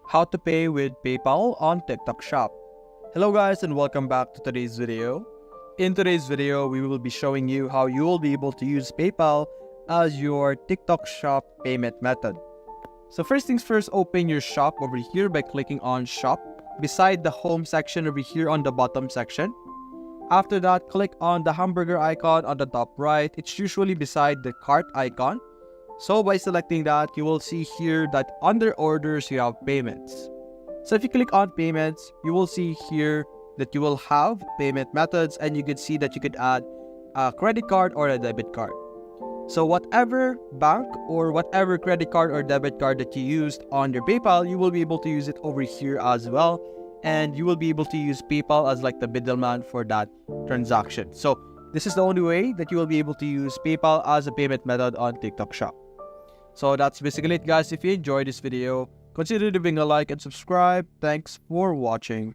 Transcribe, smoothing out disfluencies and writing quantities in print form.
How to pay with PayPal on TikTok Shop. Hello guys and welcome back to today's video. In today's video, we will be showing you how you will be able to use PayPal as your TikTok Shop payment method. So first things first, open your shop over here by clicking on Shop beside the home section over here on the bottom section. After that, click on the hamburger icon on the top right. It's usually beside the cart icon. So by selecting that, you will see here that under orders, you have payments. So if you click on payments, you will see here that you will have payment methods, and you can see that you could add a credit card or a debit card. So whatever bank or whatever credit card or debit card that you used on your PayPal, you will be able to use it over here as well. And you will be able to use PayPal as like the middleman for that transaction. So this is the only way that you will be able to use PayPal as a payment method on TikTok Shop. So that's basically it guys. If you enjoyed this video, consider leaving a like and subscribe. Thanks for watching.